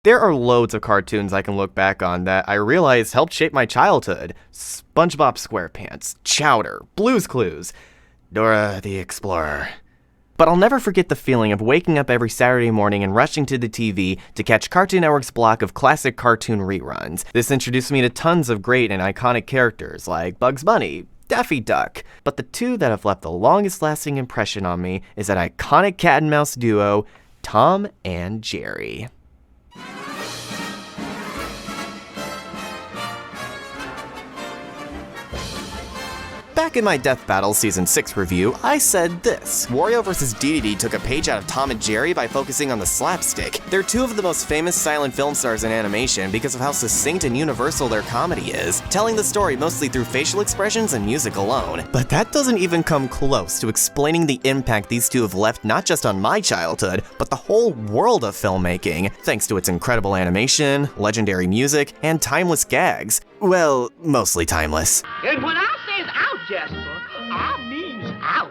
There are loads of cartoons I can look back on that I realize helped shape my childhood. SpongeBob SquarePants, Chowder, Blue's Clues, Dora the Explorer. But I'll never forget the feeling of waking up every Saturday morning and rushing to the TV to catch Cartoon Network's block of classic cartoon reruns. This introduced me to tons of great and iconic characters like Bugs Bunny, Daffy Duck. But the two that have left the longest lasting impression on me is that iconic cat and mouse duo, Tom and Jerry. Back in my Death Battle Season 6 review, I said this: Wario vs. DDD took a page out of Tom and Jerry by focusing on the slapstick. They're two of the most famous silent film stars in animation because of how succinct and universal their comedy is, telling the story mostly through facial expressions and music alone. But that doesn't even come close to explaining the impact these two have left not just on my childhood, but the whole world of filmmaking, thanks to its incredible animation, legendary music, and timeless gags. Well, mostly timeless. And when I says out, Jasper, I means out.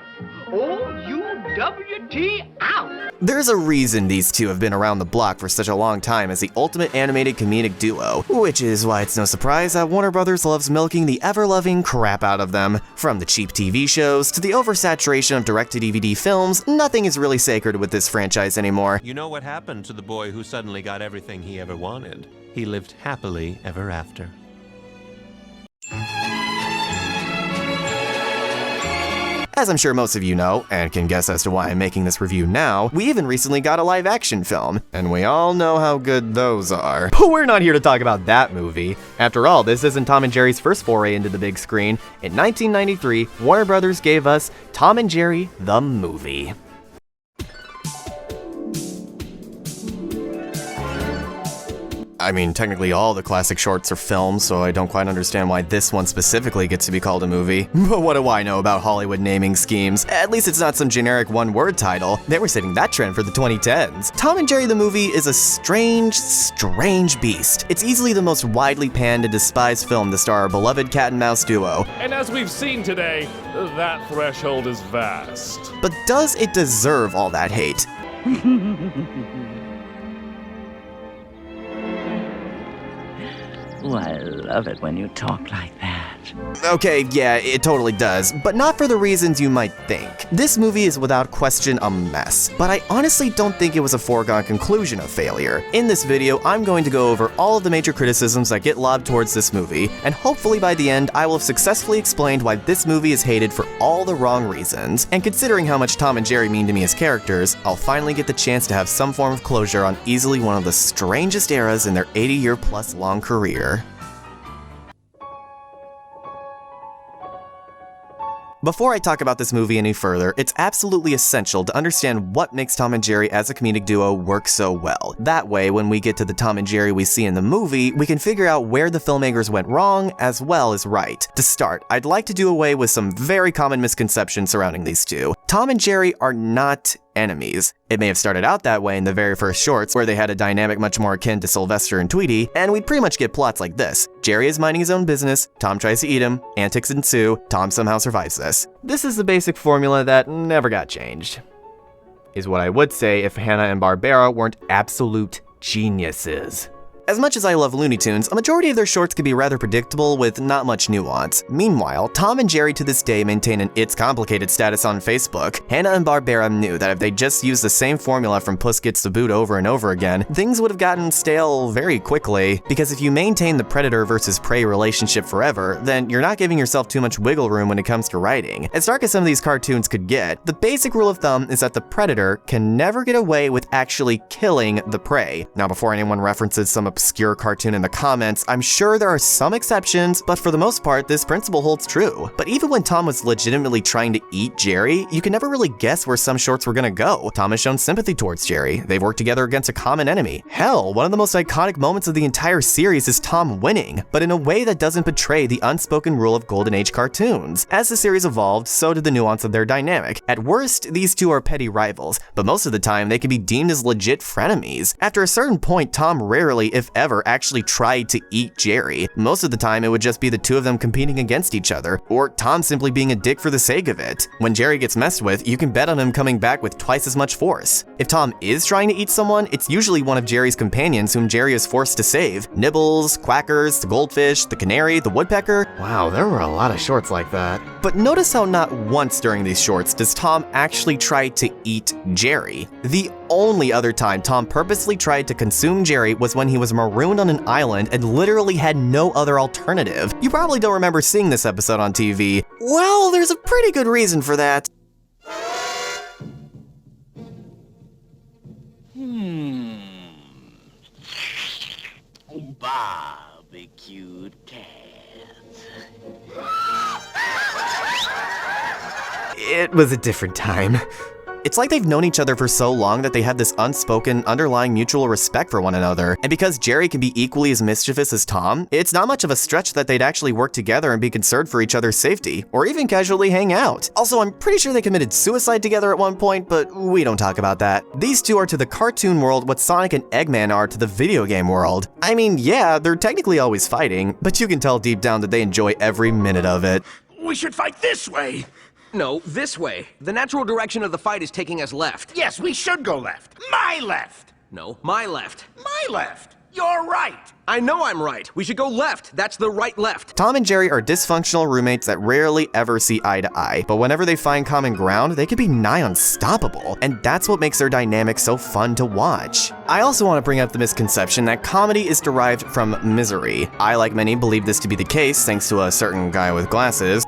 O-U-W-T, out. There's a reason these two have been around the block for such a long time as the ultimate animated comedic duo, which is why it's no surprise that Warner Brothers loves milking the ever-loving crap out of them. From the cheap TV shows to the oversaturation of direct-to-DVD films, nothing is really sacred with this franchise anymore. You know what happened to the boy who suddenly got everything he ever wanted? He lived happily ever after. As I'm sure most of you know, and can guess as to why I'm making this review now, we even recently got a live-action film, and we all know how good those are. But we're not here to talk about that movie. After all, this isn't Tom and Jerry's first foray into the big screen. In 1993, Warner Brothers gave us Tom and Jerry the Movie. I mean, technically all the classic shorts are films, so I don't quite understand why this one specifically gets to be called a movie. But what do I know about Hollywood naming schemes? At least it's not some generic one-word title. They were setting that trend for the 2010s. Tom and Jerry the Movie is a strange beast. It's easily the most widely panned and despised film to star our beloved cat and mouse duo. And as we've seen today, that threshold is vast. But does it deserve all that hate? Oh, I love it when you talk like that. Okay, yeah, it totally does, but not for the reasons you might think. This movie is without question a mess, but I honestly don't think it was a foregone conclusion of failure. In this video, I'm going to go over all of the major criticisms that get lobbed towards this movie, and hopefully by the end, I will have successfully explained why this movie is hated for all the wrong reasons. And considering how much Tom and Jerry mean to me as characters, I'll finally get the chance to have some form of closure on easily one of the strangest eras in their 80-year-plus long career. Before I talk about this movie any further, it's absolutely essential to understand what makes Tom and Jerry as a comedic duo work so well. That way, when we get to the Tom and Jerry we see in the movie, we can figure out where the filmmakers went wrong as well as right. To start, I'd like to do away with some very common misconceptions surrounding these two. Tom and Jerry are not enemies. It may have started out that way in the very first shorts, where they had a dynamic much more akin to Sylvester and Tweety, and we'd pretty much get plots like this. Jerry is minding his own business, Tom tries to eat him, antics ensue, Tom somehow survives this. This is the basic formula that never got changed. Is what I would say if Hanna-Barbera weren't absolute geniuses. As much as I love Looney Tunes, a majority of their shorts can be rather predictable with not much nuance. Meanwhile, Tom and Jerry to this day maintain an It's Complicated status on Facebook. Hanna-Barbera knew that if they just used the same formula from Puss Gets the Boot over and over again, things would have gotten stale very quickly, because if you maintain the predator versus prey relationship forever, then you're not giving yourself too much wiggle room when it comes to writing. As dark as some of these cartoons could get, the basic rule of thumb is that the predator can never get away with actually killing the prey. Now, before anyone references some obscure cartoon in the comments, I'm sure there are some exceptions, but for the most part, this principle holds true. But even when Tom was legitimately trying to eat Jerry, you can never really guess where some shorts were gonna go. Tom has shown sympathy towards Jerry. They've worked together against a common enemy. Hell, one of the most iconic moments of the entire series is Tom winning, but in a way that doesn't betray the unspoken rule of Golden Age cartoons. As the series evolved, so did the nuance of their dynamic. At worst, these two are petty rivals, but most of the time, they can be deemed as legit frenemies. After a certain point, Tom rarely, if if ever, actually tried to eat Jerry. Most of the time, it would just be the two of them competing against each other, or Tom simply being a dick for the sake of it. When Jerry gets messed with, you can bet on him coming back with twice as much force. If Tom is trying to eat someone, it's usually one of Jerry's companions whom Jerry is forced to save. Nibbles, Quackers, the goldfish, the canary, the woodpecker. Wow, there were a lot of shorts like that. But notice how not once during these shorts does Tom actually try to eat Jerry. The only other time Tom purposely tried to consume Jerry was when he was marooned on an island and literally had no other alternative. You probably don't remember seeing this episode on TV. Well, there's a pretty good reason for that. Barbecued cats. It was a different time. It's like they've known each other for so long that they have this unspoken, underlying mutual respect for one another. And because Jerry can be equally as mischievous as Tom, it's not much of a stretch that they'd actually work together and be concerned for each other's safety, or even casually hang out. Also, I'm pretty sure they committed suicide together at one point, but we don't talk about that. These two are to the cartoon world what Sonic and Eggman are to the video game world. I mean, yeah, they're technically always fighting, but you can tell deep down that they enjoy every minute of it. We should fight this way! No, this way. The natural direction of the fight is taking us left. Yes, we should go left. My left! No, my left. My left! You're right! I know I'm right. We should go left. That's the right left. Tom and Jerry are dysfunctional roommates that rarely ever see eye to eye, but whenever they find common ground, they can be nigh unstoppable, and that's what makes their dynamic so fun to watch. I also want to bring up the misconception that comedy is derived from misery. I, like many, believe this to be the case thanks to a certain guy with glasses.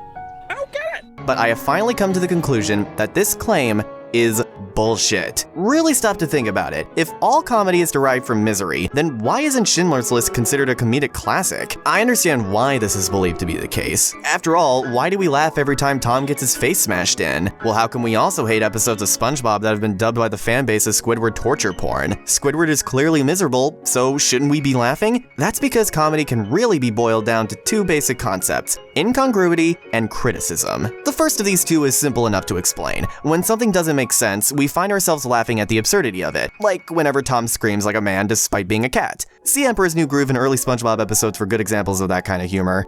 But I have finally come to the conclusion that this claim is bullshit. Really stop to think about it. If all comedy is derived from misery, then why isn't Schindler's List considered a comedic classic? I understand why this is believed to be the case. After all, why do we laugh every time Tom gets his face smashed in? Well, how can we also hate episodes of SpongeBob that have been dubbed by the fanbase as Squidward torture porn? Squidward is clearly miserable, so shouldn't we be laughing? That's because comedy can really be boiled down to two basic concepts: incongruity and criticism. The first of these two is simple enough to explain. When something doesn't make sense, we find ourselves laughing at the absurdity of it, like whenever Tom screams like a man despite being a cat. See Emperor's New Groove and early SpongeBob episodes for good examples of that kind of humor.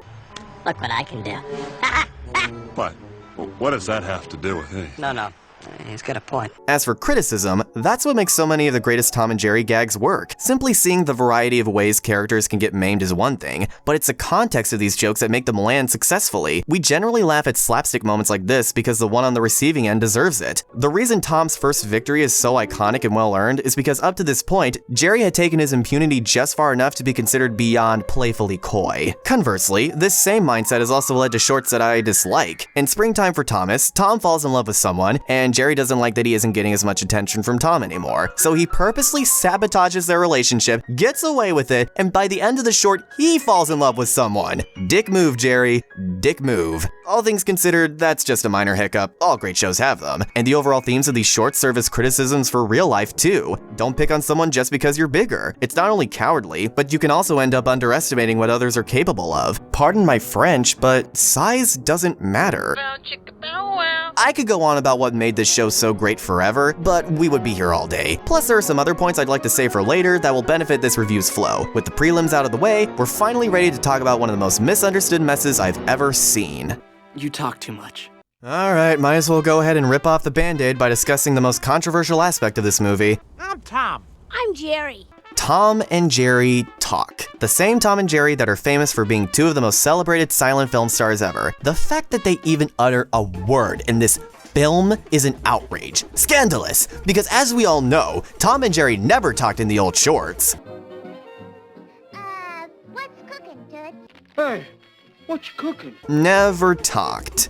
Look what I can do. What? What does that have to do with anything? No. He's got a point. As for criticism, that's what makes so many of the greatest Tom and Jerry gags work. Simply seeing the variety of ways characters can get maimed is one thing, but it's the context of these jokes that make them land successfully. We generally laugh at slapstick moments like this because the one on the receiving end deserves it. The reason Tom's first victory is so iconic and well-earned is because up to this point, Jerry had taken his impunity just far enough to be considered beyond playfully coy. Conversely, this same mindset has also led to shorts that I dislike. In Springtime for Thomas, Tom falls in love with someone, and Jerry doesn't like that he isn't getting as much attention from Tom anymore. So he purposely sabotages their relationship, gets away with it, and by the end of the short, he falls in love with someone. Dick move, Jerry. Dick move. All things considered, that's just a minor hiccup. All great shows have them. And the overall themes of these shorts serve as criticisms for real life too. Don't pick on someone just because you're bigger. It's not only cowardly, but you can also end up underestimating what others are capable of. Pardon my French, but size doesn't matter. I could go on about what made this show so great forever, but we would be here all day. Plus, there are some other points I'd like to say for later that will benefit this review's flow. With the prelims out of the way, we're finally ready to talk about one of the most misunderstood messes I've ever seen. You talk too much. Alright, might as well go ahead and rip off the band-aid by discussing the most controversial aspect of this movie. I'm Tom. I'm Jerry. Tom and Jerry talk. The same Tom and Jerry that are famous for being two of the most celebrated silent film stars ever. The fact that they even utter a word in this film is an outrage. Scandalous! Because as we all know, Tom and Jerry never talked in the old shorts. What's cooking, Toots? Hey, what you cooking? Never talked.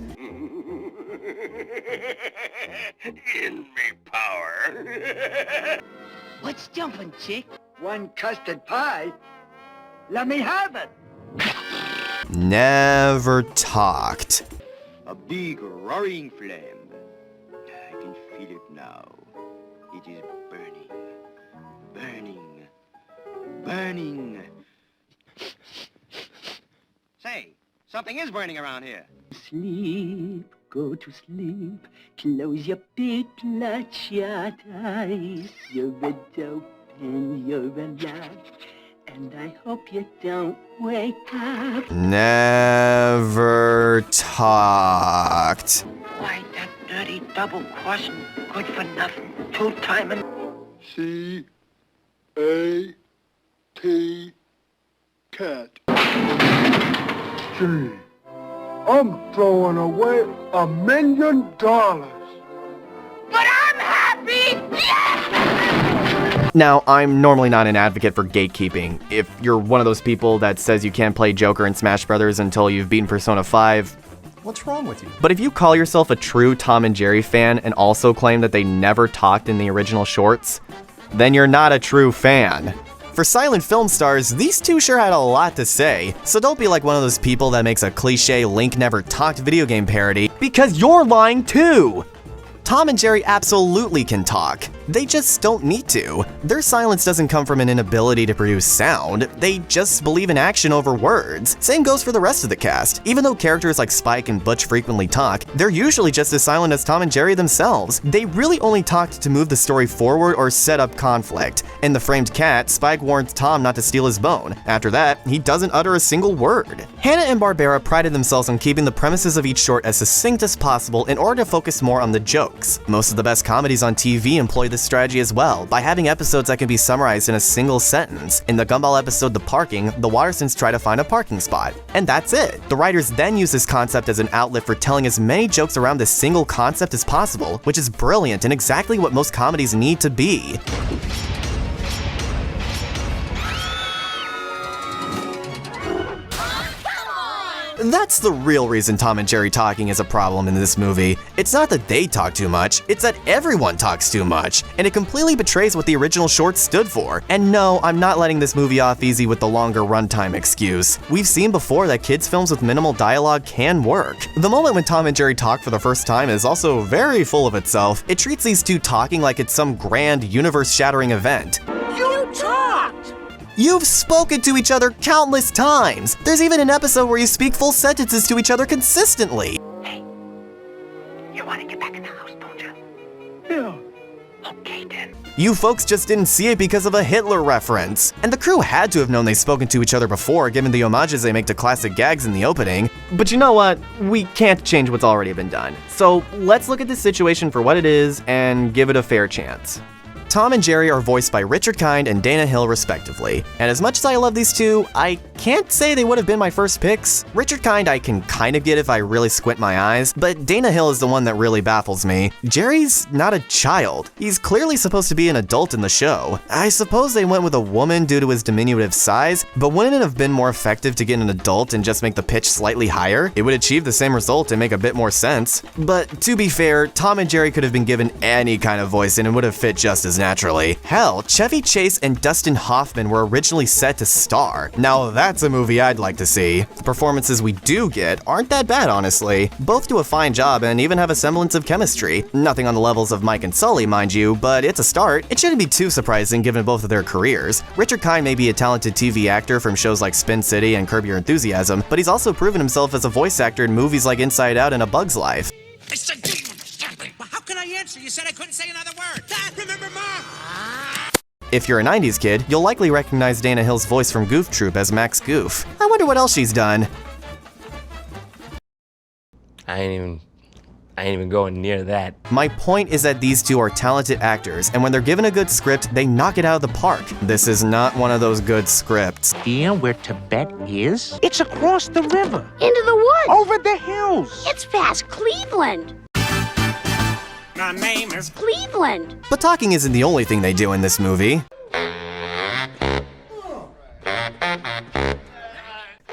In me power. What's jumping, chick? One custard pie? Let me have it. Never talked. A big roaring flame. I can feel it now. It is burning. Burning. Burning. Say, something is burning around here. Sleep, go to sleep. Close your big bloodshot eyes. You're a dope and you're alive. And And I hope you don't wake up. Never talked. Why, that dirty double-crossing, good for nothing, two-timing. C-A-T, cat. Gee, I'm throwing away $1 million. But I'm happy! Now, I'm normally not an advocate for gatekeeping. If you're one of those people that says you can't play Joker in Smash Brothers until you've beaten Persona 5, what's wrong with you? But if you call yourself a true Tom and Jerry fan and also claim that they never talked in the original shorts, then you're not a true fan. For silent film stars, these two sure had a lot to say, so don't be like one of those people that makes a cliche Link never talked video game parody, because you're lying too! Tom and Jerry absolutely can talk. They just don't need to. Their silence doesn't come from an inability to produce sound, they just believe in action over words. Same goes for the rest of the cast. Even though characters like Spike and Butch frequently talk, they're usually just as silent as Tom and Jerry themselves. They really only talked to move the story forward or set up conflict. In The Framed Cat, Spike warns Tom not to steal his bone. After that, he doesn't utter a single word. Hanna-Barbera prided themselves on keeping the premises of each short as succinct as possible in order to focus more on the jokes. Most of the best comedies on TV employ this strategy as well, by having episodes that can be summarized in a single sentence. In the Gumball episode The Parking, the Watersons try to find a parking spot. And that's it. The writers then use this concept as an outlet for telling as many jokes around this single concept as possible, which is brilliant and exactly what most comedies need to be. That's the real reason Tom and Jerry talking is a problem in this movie. It's not that they talk too much, it's that everyone talks too much, and it completely betrays what the original short stood for. And no, I'm not letting this movie off easy with the longer runtime excuse. We've seen before that kids' films with minimal dialogue can work. The moment when Tom and Jerry talk for the first time is also very full of itself. It treats these two talking like it's some grand, universe-shattering event. You talked! You've spoken to each other countless times. There's even an episode where you speak full sentences to each other consistently. Hey, you want to get back in the house, don't you? Yeah. Okay, then. You folks just didn't see it because of a Hitler reference. And the crew had to have known they've spoken to each other before, given the homages they make to classic gags in the opening. But you know what? We can't change what's already been done. So let's look at this situation for what it is and give it a fair chance. Tom and Jerry are voiced by Richard Kind and Dana Hill respectively, and as much as I love these two, I can't say they would have been my first picks. Richard Kind I can kind of get if I really squint my eyes, but Dana Hill is the one that really baffles me. Jerry's not a child. He's clearly supposed to be an adult in the show. I suppose they went with a woman due to his diminutive size, but wouldn't it have been more effective to get an adult and just make the pitch slightly higher? It would achieve the same result and make a bit more sense. But to be fair, Tom and Jerry could have been given any kind of voice and it would have fit just as naturally. Hell, Chevy Chase and Dustin Hoffman were originally set to star. Now that's a movie I'd like to see. The performances we do get aren't that bad, honestly. Both do a fine job and even have a semblance of chemistry. Nothing on the levels of Mike and Sully, mind you, but it's a start. It shouldn't be too surprising given both of their careers. Richard Kind may be a talented TV actor from shows like Spin City and Curb Your Enthusiasm, but he's also proven himself as a voice actor in movies like Inside Out and A Bug's Life. I said, well, how can I answer? You said I couldn't say another word. Dad, remember Mom? If you're a 90s kid, you'll likely recognize Dana Hill's voice from Goof Troop as Max Goof. I wonder what else she's done. I ain't even going near that. My point is that these two are talented actors, and when they're given a good script, they knock it out of the park. This is not one of those good scripts. Here where Tibet is? It's across the river. Into the woods. Over the hills. It's past Cleveland. My name is Cleveland. But talking isn't the only thing they do in this movie.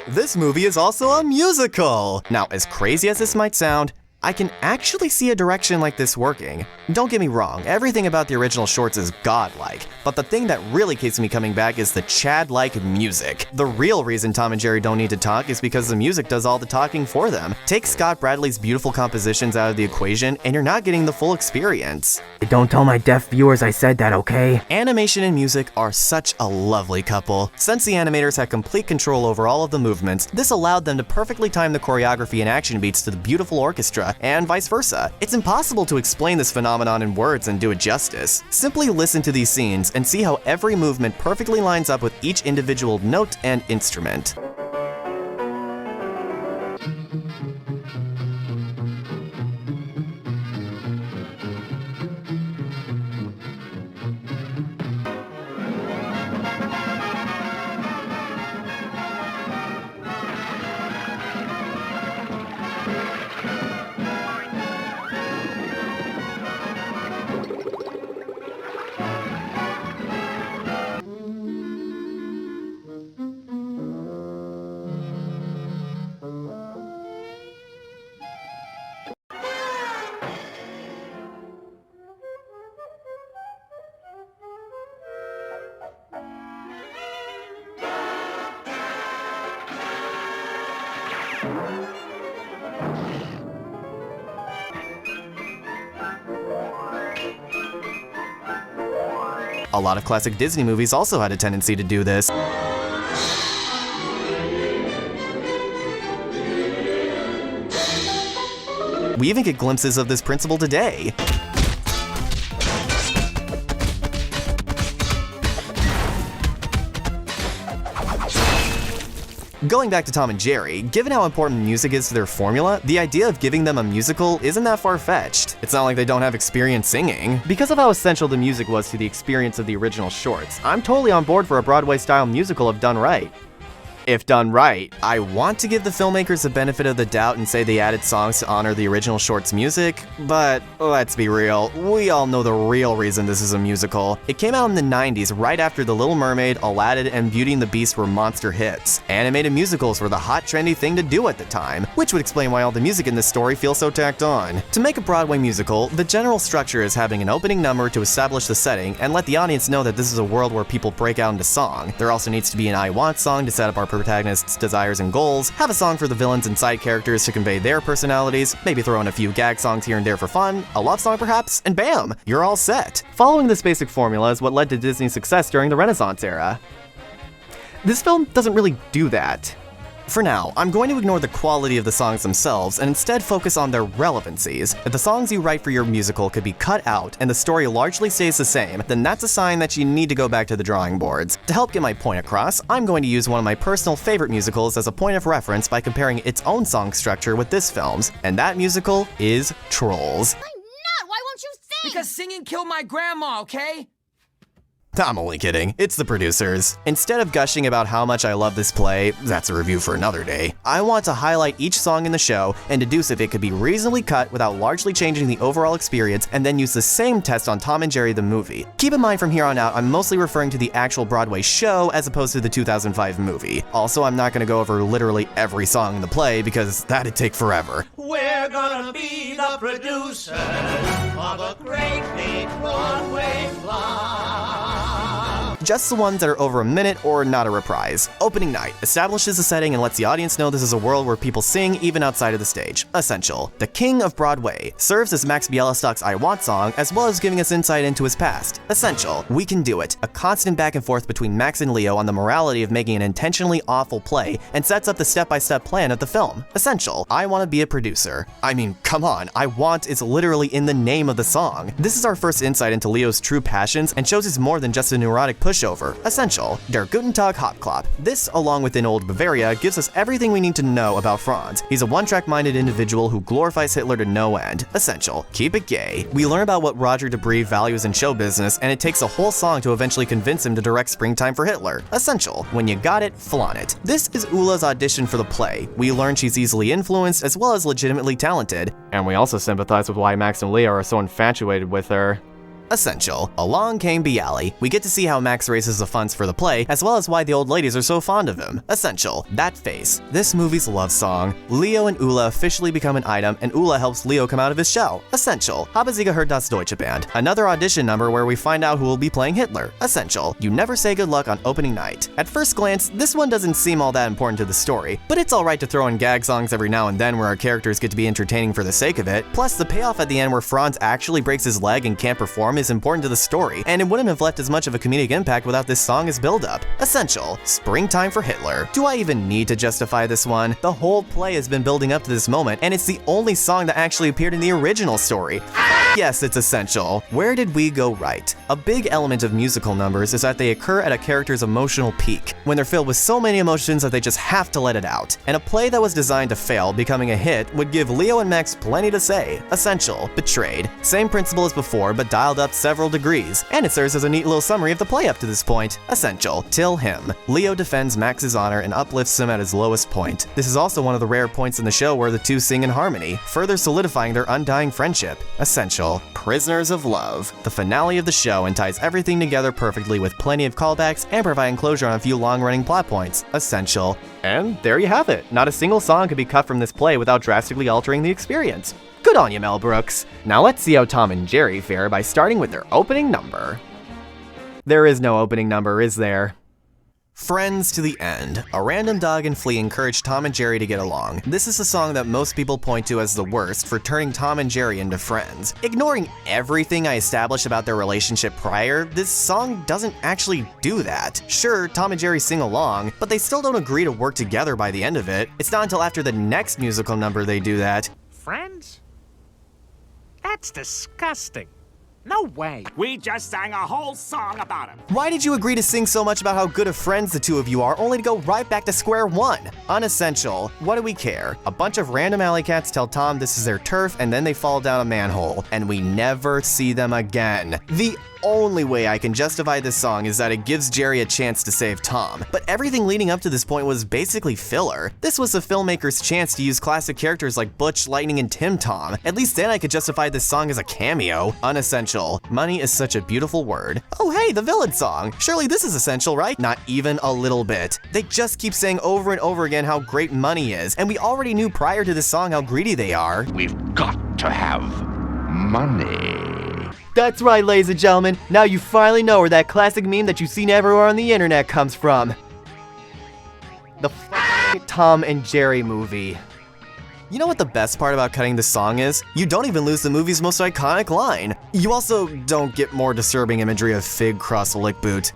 This movie is also a musical! Now, as crazy as this might sound, I can actually see a direction like this working. Don't get me wrong, everything about the original shorts is godlike, but the thing that really keeps me coming back is the Chad-like music. The real reason Tom and Jerry don't need to talk is because the music does all the talking for them. Take Scott Bradley's beautiful compositions out of the equation, and you're not getting the full experience. Don't tell my deaf viewers I said that, okay? Animation and music are such a lovely couple. Since the animators had complete control over all of the movements, this allowed them to perfectly time the choreography and action beats to the beautiful orchestra. etc., and vice versa. It's impossible to explain this phenomenon in words and do it justice. Simply listen to these scenes and see how every movement perfectly lines up with each individual note and instrument. A lot of classic Disney movies also had a tendency to do this. We even get glimpses of this principle today. Going back to Tom and Jerry, given how important music is to their formula, the idea of giving them a musical isn't that far-fetched. It's not like they don't have experience singing. Because of how essential the music was to the experience of the original shorts, I'm totally on board for a Broadway-style musical if done right. If done right. I want to give the filmmakers the benefit of the doubt and say they added songs to honor the original short's music, but let's be real, we all know the real reason this is a musical. It came out in the 90s right after The Little Mermaid, Aladdin, and Beauty and the Beast were monster hits. Animated musicals were the hot trendy thing to do at the time, which would explain why all the music in this story feels so tacked on. To make a Broadway musical, the general structure is having an opening number to establish the setting and let the audience know that this is a world where people break out into song. There also needs to be an I Want song to set up our protagonist's desires and goals, have a song for the villains and side characters to convey their personalities, maybe throw in a few gag songs here and there for fun, a love song perhaps, and bam, you're all set. Following this basic formula is what led to Disney's success during the Renaissance era. This film doesn't really do that. For now, I'm going to ignore the quality of the songs themselves and instead focus on their relevancies. If the songs you write for your musical could be cut out and the story largely stays the same, then that's a sign that you need to go back to the drawing boards. To help get my point across, I'm going to use one of my personal favorite musicals as a point of reference by comparing its own song structure with this film's, and that musical is Trolls. I'm not! Why won't you sing? Because singing killed my grandma, okay? I'm only kidding, it's the producers. Instead of gushing about how much I love this play, that's a review for another day, I want to highlight each song in the show and deduce if it could be reasonably cut without largely changing the overall experience, and then use the same test on Tom and Jerry the movie. Keep in mind from here on out, I'm mostly referring to the actual Broadway show as opposed to the 2005 movie. Also, I'm not going to go over literally every song in the play because that'd take forever. We're gonna be the producers of a great big Broadway flop. Just the ones that are over a minute or not a reprise. Opening night establishes the setting and lets the audience know this is a world where people sing even outside of the stage. Essential. The King of Broadway serves as Max Bialystock's I Want song, as well as giving us insight into his past. Essential. We Can Do It. A constant back and forth between Max and Leo on the morality of making an intentionally awful play and sets up the step-by-step plan of the film. Essential. I Want to Be a Producer. I mean, come on, I Want is literally in the name of the song. This is our first insight into Leo's true passions and shows he's more than just a neurotic pushover. Essential. Der Guten Tag Hauptklapp. This, along with In Old Bavaria, gives us everything we need to know about Franz. He's a one-track-minded individual who glorifies Hitler to no end. Essential. Keep it gay. We learn about what Roger Debris values in show business, and it takes a whole song to eventually convince him to direct Springtime for Hitler. Essential. When you got it, flaunt it. This is Ula's audition for the play. We learn she's easily influenced as well as legitimately talented. And we also sympathize with why Max and Leo are so infatuated with her. Essential. Along Came Bialy. We get to see how Max raises the funds for the play, as well as why the old ladies are so fond of him. Essential. That face. This movie's love song. Leo and Ula officially become an item, and Ula helps Leo come out of his shell. Essential. Habe Sie gehört das Deutsche Band. Another audition number where we find out who will be playing Hitler. Essential. You never say good luck on opening night. At first glance, this one doesn't seem all that important to the story, but it's alright to throw in gag songs every now and then where our characters get to be entertaining for the sake of it. Plus, the payoff at the end where Franz actually breaks his leg and can't perform is important to the story, and it wouldn't have left as much of a comedic impact without this song as build-up. Essential. Springtime for Hitler. Do I even need to justify this one? The whole play has been building up to this moment, and it's the only song that actually appeared in the original story. Yes, it's essential. Where did we go right? A big element of musical numbers is that they occur at a character's emotional peak, when they're filled with so many emotions that they just have to let it out. And a play that was designed to fail becoming a hit would give Leo and Max plenty to say. Essential. Betrayed. Same principle as before, but dialed up several degrees. And it serves as a neat little summary of the play up to this point. Essential. Till him. Leo defends Max's honor and uplifts him at his lowest point. This is also one of the rare points in the show where the two sing in harmony, further solidifying their undying friendship. Essential. Prisoners of Love. The finale of the show and ties everything together perfectly with plenty of callbacks and providing closure on a few long-running plot points. Essential. And there you have it. Not a single song could be cut from this play without drastically altering the experience. Good on you, Mel Brooks. Now let's see how Tom and Jerry fare by starting with their opening number. There is no opening number, is there? Friends to the End. A random dog and flea encourage Tom and Jerry to get along. This is a song that most people point to as the worst for turning Tom and Jerry into friends. Ignoring everything I established about their relationship prior, this song doesn't actually do that. Sure, Tom and Jerry sing along, but they still don't agree to work together by the end of it. It's not until after the next musical number they do that. Friends? That's disgusting. No way. We just sang a whole song about him. Why did you agree to sing so much about how good of friends the two of you are, only to go right back to square one? Unessential. What do we care? A bunch of random alley cats tell Tom this is their turf, and then they fall down a manhole, and we never see them again. The only way I can justify this song is that it gives Jerry a chance to save Tom, but everything leading up to this point was basically filler. This was the filmmaker's chance to use classic characters like Butch, Lightning, and Tim Tom. At least then I could justify this song as a cameo. Unessential. Money is such a beautiful word. Oh hey, the villain song. Surely this is essential, right? Not even a little bit. They just keep saying over and over again how great money is, and we already knew prior to this song how greedy they are. We've got to have money. That's right, ladies and gentlemen. Now you finally know where that classic meme that you've seen everywhere on the internet comes from. The Tom and Jerry movie. You know what the best part about cutting this song is? You don't even lose the movie's most iconic line. You also don't get more disturbing imagery of Fig Cross Lick Boot.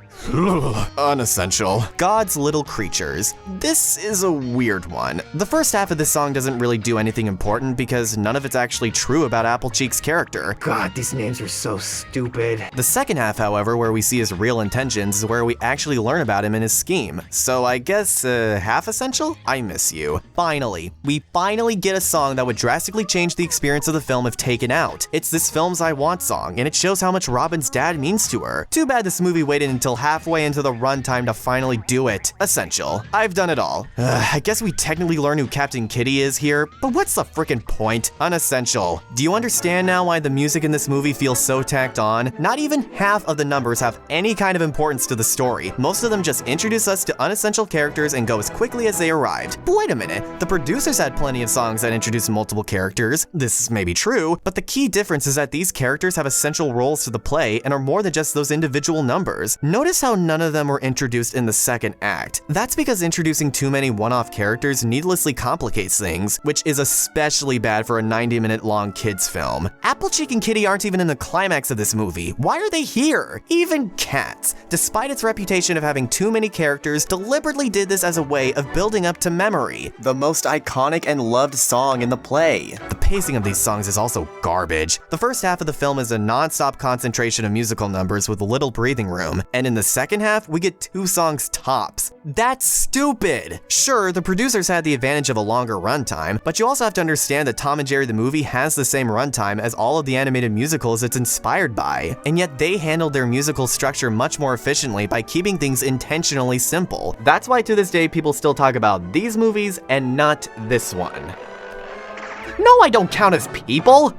Unessential. God's Little Creatures. This is a weird one. The first half of this song doesn't really do anything important because none of it's actually true about Applecheek's character. God, these names are so stupid. The second half, however, where we see his real intentions, is where we actually learn about him and his scheme. So I guess, half essential? I miss you. Finally, we finally get a song that would drastically change the experience of the film if taken out. It's this film's I Want song, and it shows how much Robin's dad means to her. Too bad this movie waited until halfway into the runtime to finally do it. Essential. I've done it all. I guess we technically learn who Captain Kitty is here, but what's the frickin' point? Unessential. Do you understand now why the music in this movie feels so tacked on? Not even half of the numbers have any kind of importance to the story. Most of them just introduce us to unessential characters and go as quickly as they arrived. But wait a minute, the producers had plenty of songs that introduce multiple characters. This may be true, but the key difference is that these characters have essential roles to the play and are more than just those individual numbers. Notice how none of them were introduced in the second act. That's because introducing too many one-off characters needlessly complicates things, which is especially bad for a 90-minute long kids film. Applecheek and Kitty aren't even in the climax of this movie. Why are they here? Even Cats, despite its reputation of having too many characters, deliberately did this as a way of building up to Memory, the most iconic and loved song in the play. The pacing of these songs is also garbage. The first half of the film is a non-stop concentration of musical numbers with little breathing room, and in the second half, we get 2 songs tops. That's stupid! Sure, the producers had the advantage of a longer runtime, but you also have to understand that Tom and Jerry the movie has the same runtime as all of the animated musicals it's inspired by, and yet they handled their musical structure much more efficiently by keeping things intentionally simple. That's why to this day people still talk about these movies and not this one. No, I don't count as people!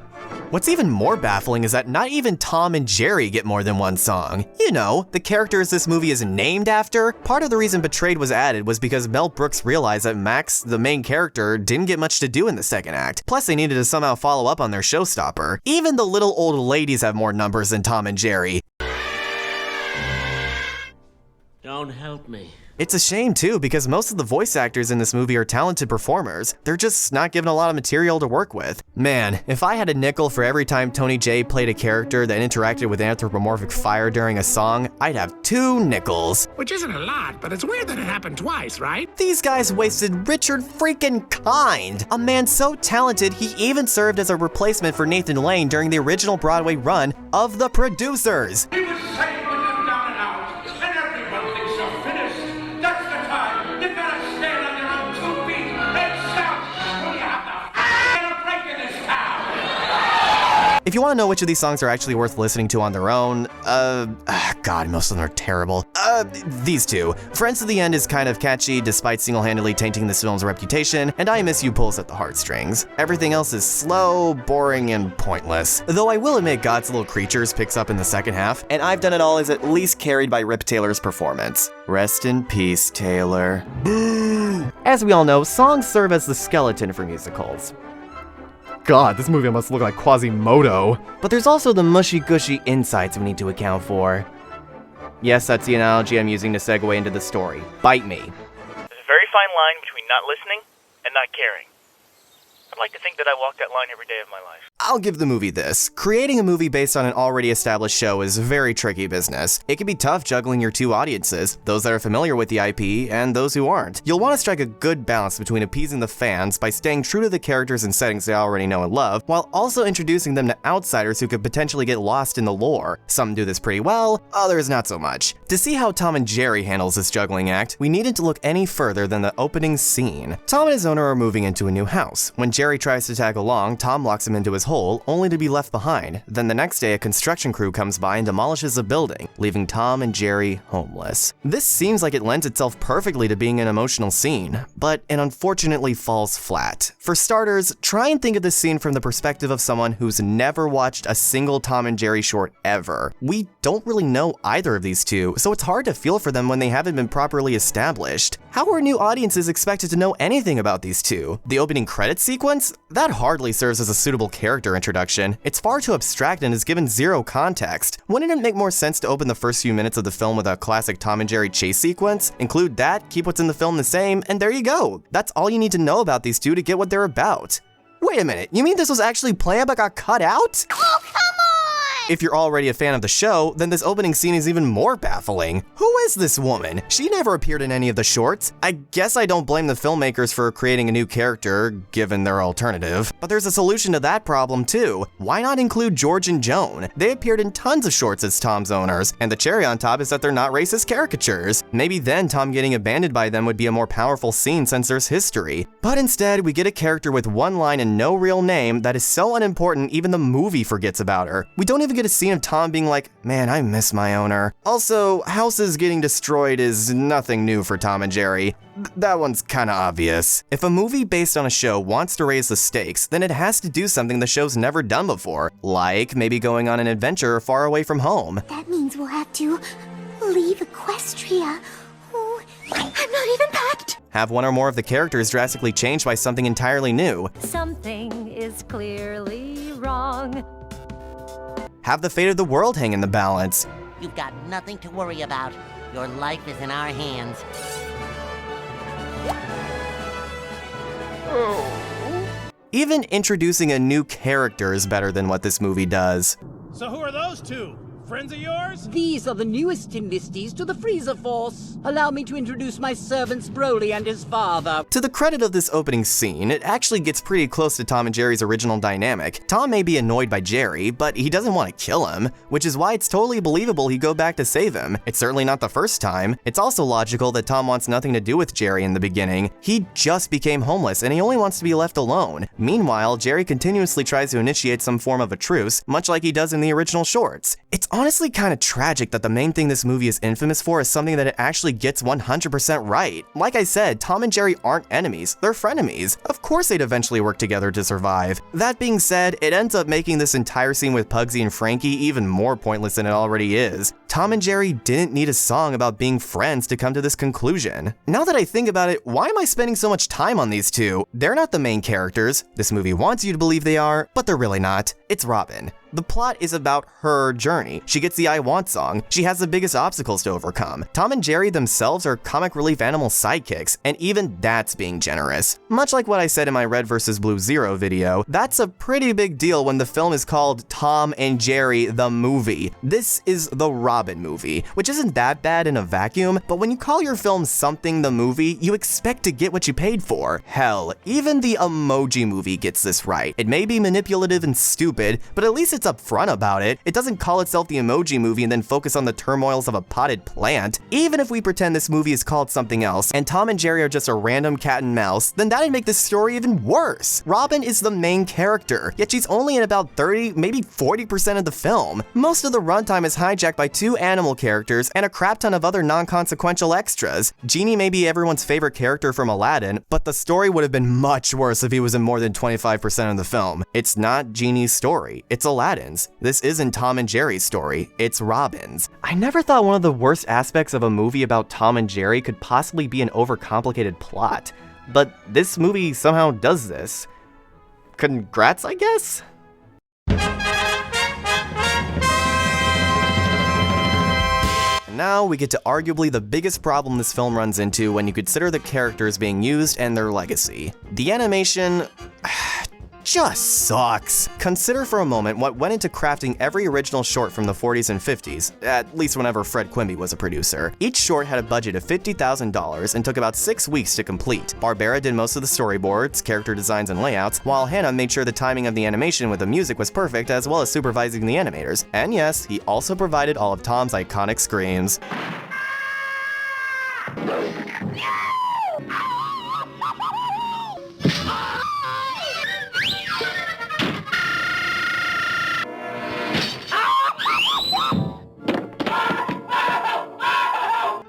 What's even more baffling is that not even Tom and Jerry get more than one song. You know, the characters this movie is named after. Part of the reason Betrayed was added was because Mel Brooks realized that Max, the main character, didn't get much to do in the second act. Plus, they needed to somehow follow up on their showstopper. Even the little old ladies have more numbers than Tom and Jerry. Don't help me. It's a shame too, because most of the voice actors in this movie are talented performers. They're just not given a lot of material to work with. Man, if I had a nickel for every time Tony Jay played a character that interacted with anthropomorphic fire during a song, I'd have 2 nickels. Which isn't a lot, but it's weird that it happened twice, right? These guys wasted Richard freaking Kind, a man so talented he even served as a replacement for Nathan Lane during the original Broadway run of The Producers. He was saying when you're down and out, and everyone thinks you're finished. That's the time. You gotta stand on your own 2 feet and shout when you have the break in this town. If you want to know which of these songs are actually worth listening to on their own, God, most of them are terrible. These 2. Friends to the End is kind of catchy despite single-handedly tainting this film's reputation, and I Miss You pulls at the heartstrings. Everything else is slow, boring, and pointless. Though I will admit God's Little Creatures picks up in the second half, and I've Done It All is at least carried by Rip Taylor's performance. Rest in peace, Taylor. Boo! As we all know, songs serve as the skeleton for musicals. God, this movie must look like Quasimodo. But there's also the mushy-gushy insights we need to account for. Yes, that's the analogy I'm using to segue into the story. Bite me. There's a very fine line between not listening and not caring. I'd like to think that I walk that line every day of my life. I'll give the movie this. Creating a movie based on an already established show is very tricky business. It can be tough juggling your 2 audiences, those that are familiar with the IP and those who aren't. You'll want to strike a good balance between appeasing the fans by staying true to the characters and settings they already know and love, while also introducing them to outsiders who could potentially get lost in the lore. Some do this pretty well, others not so much. To see how Tom and Jerry handles this juggling act, we needn't to look any further than the opening scene. Tom and his owner are moving into a new house. When Jerry tries to tag along, Tom locks him into his hole, only to be left behind. Then the next day, a construction crew comes by and demolishes a building, leaving Tom and Jerry homeless. This seems like it lends itself perfectly to being an emotional scene, but it unfortunately falls flat. For starters, try and think of this scene from the perspective of someone who's never watched a single Tom and Jerry short ever. We don't really know either of these 2, so it's hard to feel for them when they haven't been properly established. How are new audiences expected to know anything about these 2? The opening credits sequence? That hardly serves as a suitable character introduction. It's far too abstract and is given 0 context. Wouldn't it make more sense to open the first few minutes of the film with a classic Tom and Jerry chase sequence? Include that, keep what's in the film the same, and there you go. That's all you need to know about these 2 to get what they're about. Wait a minute, you mean this was actually planned but got cut out? Oh, come on! If you're already a fan of the show, then this opening scene is even more baffling. Who is this woman? She never appeared in any of the shorts. I guess I don't blame the filmmakers for creating a new character, given their alternative. But there's a solution to that problem too. Why not include George and Joan? They appeared in tons of shorts as Tom's owners, and the cherry on top is that they're not racist caricatures. Maybe then Tom getting abandoned by them would be a more powerful scene since there's history. But instead, we get a character with 1 line and no real name that is so unimportant even the movie forgets about her. We don't even get a scene of Tom being like, man, I miss my owner. Also, houses getting destroyed is nothing new for Tom and Jerry. That one's kinda obvious. If a movie based on a show wants to raise the stakes, then it has to do something the show's never done before, like maybe going on an adventure far away from home. That means we'll have to leave Equestria. Oh, I'm not even packed. Have 1 or more of the characters drastically changed by something entirely new. Something is clearly wrong. Have the fate of the world hang in the balance. You've got nothing to worry about. Your life is in our hands. Even introducing a new character is better than what this movie does. So who are those 2? Friends of yours? These are the newest enlistees to the Freezer Force. Allow me to introduce my servants Broly and his father. To the credit of this opening scene, it actually gets pretty close to Tom and Jerry's original dynamic. Tom may be annoyed by Jerry, but he doesn't want to kill him, which is why it's totally believable he'd go back to save him. It's certainly not the first time. It's also logical that Tom wants nothing to do with Jerry in the beginning. He just became homeless and he only wants to be left alone. Meanwhile, Jerry continuously tries to initiate some form of a truce, much like he does in the original shorts. It's honestly kind of tragic that the main thing this movie is infamous for is something that it actually gets 100% right. Like I said, Tom and Jerry aren't enemies, they're frenemies. Of course they'd eventually work together to survive. That being said, it ends up making this entire scene with Pugsy and Frankie even more pointless than it already is. Tom and Jerry didn't need a song about being friends to come to this conclusion. Now that I think about it, why am I spending so much time on these two? They're not the main characters. This movie wants you to believe they are, but they're really not. It's Robin. The plot is about her journey. She gets the I Want song. She has the biggest obstacles to overcome. Tom and Jerry themselves are comic relief animal sidekicks, and even that's being generous. Much like what I said in my Red vs. Blue Zero video, that's a pretty big deal when the film is called Tom and Jerry the Movie. This is the Robin movie, which isn't that bad in a vacuum, but when you call your film something the movie, you expect to get what you paid for. Hell, even the Emoji Movie gets this right. It may be manipulative and stupid, but at least it's upfront about it. It doesn't call itself the Emoji Movie and then focus on the turmoils of a potted plant. Even if we pretend this movie is called something else and Tom and Jerry are just a random cat and mouse, then that'd make this story even worse. Robin is the main character, yet she's only in about 30, maybe 40% of the film. Most of the runtime is hijacked by two animal characters and a crap ton of other non-consequential extras. Genie may be everyone's favorite character from Aladdin, but the story would have been much worse if he was in more than 25% of the film. It's not Genie's story, it's Aladdin's. This isn't Tom and Jerry's story, it's Robin's. I never thought one of the worst aspects of a movie about Tom and Jerry could possibly be an overcomplicated plot, but this movie somehow does this. Congrats, I guess? And now we get to arguably the biggest problem this film runs into when you consider the characters being used and their legacy. The animation just sucks. Consider for a moment what went into crafting every original short from the 40s and 50s, at least whenever Fred Quimby was a producer. Each short had a budget of $50,000 and took about 6 weeks to complete. Barbera did most of the storyboards, character designs, and layouts, while Hanna made sure the timing of the animation with the music was perfect, as well as supervising the animators. And yes, he also provided all of Tom's iconic screams.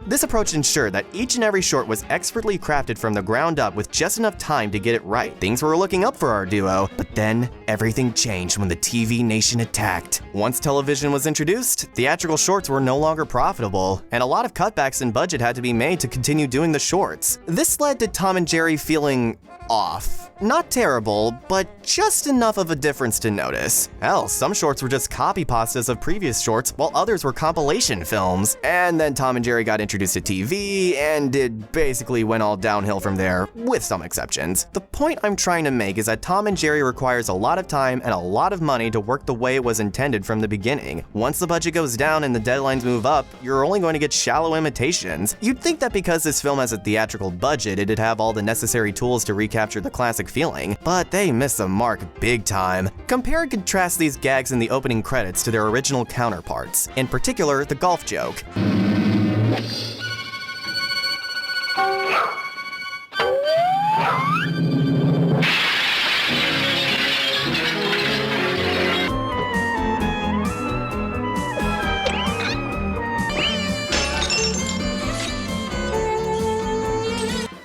This approach ensured that each and every short was expertly crafted from the ground up with just enough time to get it right. Things were looking up for our duo, but then everything changed when the TV nation attacked. Once television was introduced, theatrical shorts were no longer profitable, and a lot of cutbacks in budget had to be made to continue doing the shorts. This led to Tom and Jerry feeling off. Not terrible, but just enough of a difference to notice. Hell, some shorts were just copy pastas of previous shorts, while others were compilation films. And then Tom and Jerry got introduced to TV, and it basically went all downhill from there, with some exceptions. The point I'm trying to make is that Tom and Jerry requires a lot of time and a lot of money to work the way it was intended from the beginning. Once the budget goes down and the deadlines move up, you're only going to get shallow imitations. You'd think that because this film has a theatrical budget, it'd have all the necessary tools to recapture the classic feeling, but they miss the mark big time. Compare and contrast these gags in the opening credits to their original counterparts, in particular the golf joke.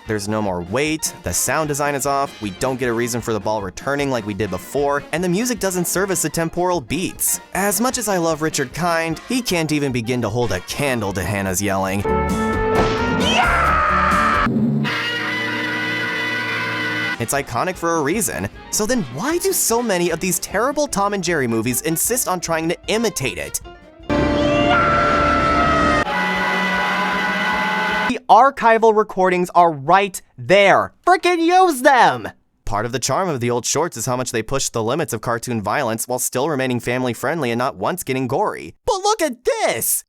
There's no more weight, the sound design is off, we don't get a reason for the ball returning like we did before, and the music doesn't service the temporal beats. As much as I love Richard Kind, he can't even begin to hold a candle to Hannah's yelling. It's iconic for a reason. So then why do so many of these terrible Tom and Jerry movies insist on trying to imitate it? The archival recordings are right there. Frickin' use them! Part of the charm of the old shorts is how much they pushed the limits of cartoon violence while still remaining family friendly and not once getting gory. But look at this!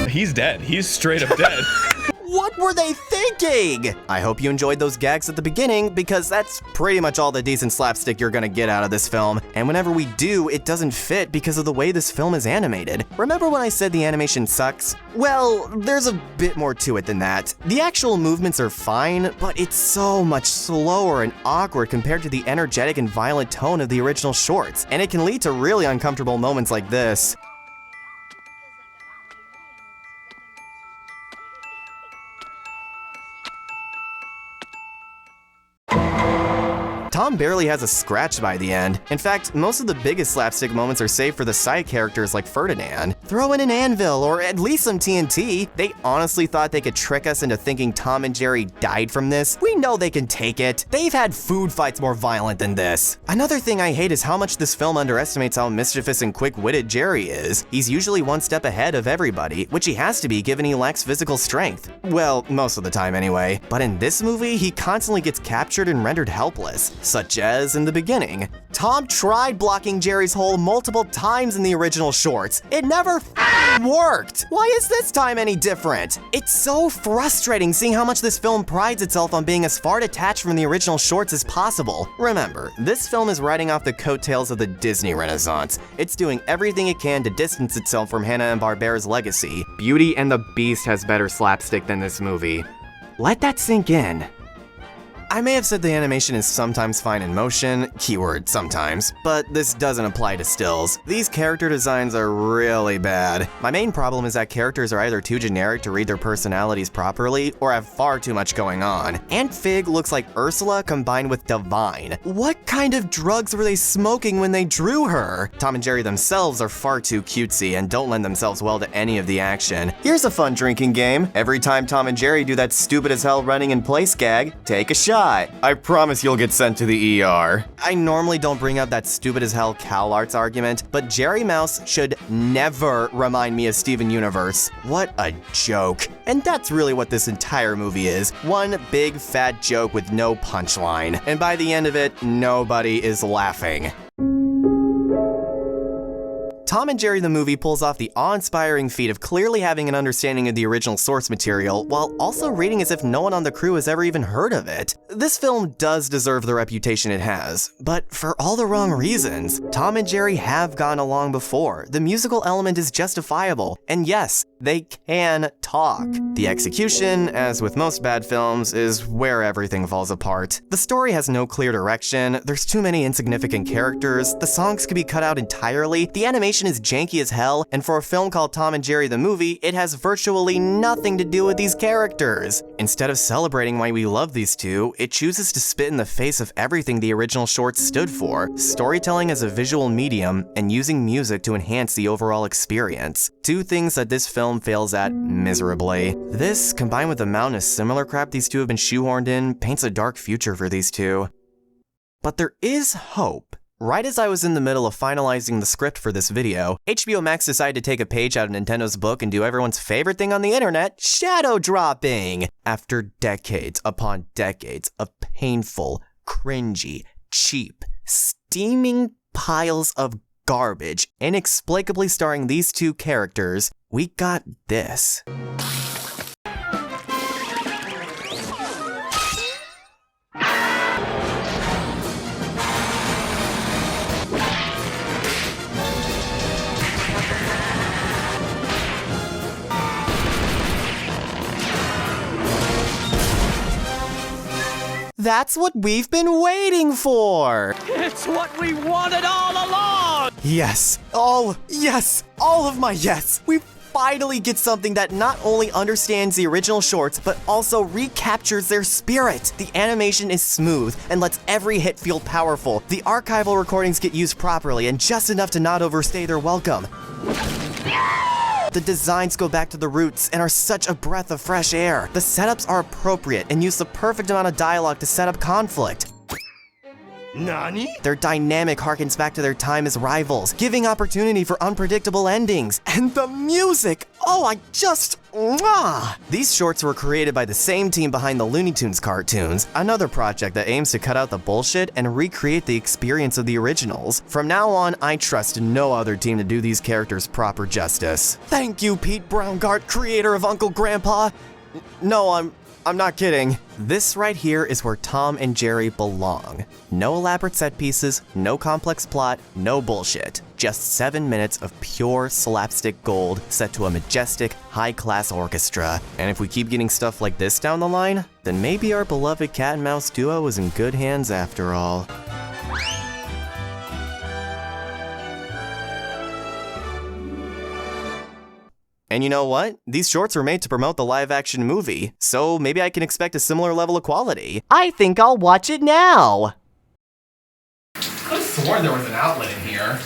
He's dead. He's straight up dead. What were they thinking? I hope you enjoyed those gags at the beginning, because that's pretty much all the decent slapstick you're gonna get out of this film. And whenever we do, it doesn't fit because of the way this film is animated. Remember when I said the animation sucks? Well, there's a bit more to it than that. The actual movements are fine, but it's so much slower and awkward compared to the energetic and violent tone of the original shorts, and it can lead to really uncomfortable moments like this. Tom barely has a scratch by the end. In fact, most of the biggest slapstick moments are saved for the side characters like Ferdinand. Throw in an anvil or at least some TNT. They honestly thought they could trick us into thinking Tom and Jerry died from this. We know they can take it. They've had food fights more violent than this. Another thing I hate is how much this film underestimates how mischievous and quick-witted Jerry is. He's usually one step ahead of everybody, which he has to be given he lacks physical strength. Well, most of the time anyway. But in this movie, he constantly gets captured and rendered helpless, such as in the beginning. Tom tried blocking Jerry's hole multiple times in the original shorts. It never worked. Why is this time any different? It's so frustrating seeing how much this film prides itself on being as far detached from the original shorts as possible. Remember, this film is riding off the coattails of the Disney Renaissance. It's doing everything it can to distance itself from Hanna-Barbera's legacy. Beauty and the Beast has better slapstick than this movie. Let that sink in. I may have said the animation is sometimes fine in motion, keyword sometimes, but this doesn't apply to stills. These character designs are really bad. My main problem is that characters are either too generic to read their personalities properly, or have far too much going on. Aunt Fig looks like Ursula combined with Divine. What kind of drugs were they smoking when they drew her? Tom and Jerry themselves are far too cutesy and don't lend themselves well to any of the action. Here's a fun drinking game. Every time Tom and Jerry do that stupid as hell running in place gag, take a shot. I promise you'll get sent to the ER. I normally don't bring up that stupid as hell Cal Arts argument, but Jerry Mouse should never remind me of Steven Universe. What a joke. And that's really what this entire movie is. One big fat joke with no punchline. And by the end of it, nobody is laughing. Tom and Jerry the movie pulls off the awe-inspiring feat of clearly having an understanding of the original source material, while also reading as if no one on the crew has ever even heard of it. This film does deserve the reputation it has, but for all the wrong reasons. Tom and Jerry have gone along before, the musical element is justifiable, and yes, they can talk. The execution, as with most bad films, is where everything falls apart. The story has no clear direction, there's too many insignificant characters, the songs could be cut out entirely, the animation is janky as hell, and for a film called Tom and Jerry the Movie, it has virtually nothing to do with these characters. Instead of celebrating why we love these two, it chooses to spit in the face of everything the original shorts stood for, storytelling as a visual medium, and using music to enhance the overall experience. Two things that this film fails at miserably. This, combined with the mountain of similar crap these two have been shoehorned in, paints a dark future for these two. But there is hope. Right as I was in the middle of finalizing the script for this video, HBO Max decided to take a page out of Nintendo's book and do everyone's favorite thing on the internet, shadow dropping! After decades upon decades of painful, cringy, cheap, steaming piles of garbage inexplicably starring these two characters, we got this. That's what we've been waiting for! It's what we wanted all along! Yes! Oh, yes! All of my yes! We finally get something that not only understands the original shorts, but also recaptures their spirit. The animation is smooth and lets every hit feel powerful. The archival recordings get used properly and just enough to not overstay their welcome. The designs go back to the roots and are such a breath of fresh air. The setups are appropriate and use the perfect amount of dialogue to set up conflict. Nani? Their dynamic harkens back to their time as rivals, giving opportunity for unpredictable endings. And the music! Oh, I just... mwah! These shorts were created by the same team behind the Looney Tunes cartoons, another project that aims to cut out the bullshit and recreate the experience of the originals. From now on, I trust no other team to do these characters proper justice. Thank you, Pete Browngardt, creator of Uncle Grandpa! No, I'm not kidding. This right here is where Tom and Jerry belong. No elaborate set pieces, no complex plot, no bullshit. Just 7 minutes of pure slapstick gold set to a majestic, high-class orchestra. And if we keep getting stuff like this down the line, then maybe our beloved cat and mouse duo is in good hands after all. And you know what? These shorts were made to promote the live-action movie, so maybe I can expect a similar level of quality. I think I'll watch it now! sworn there was an outlet in here.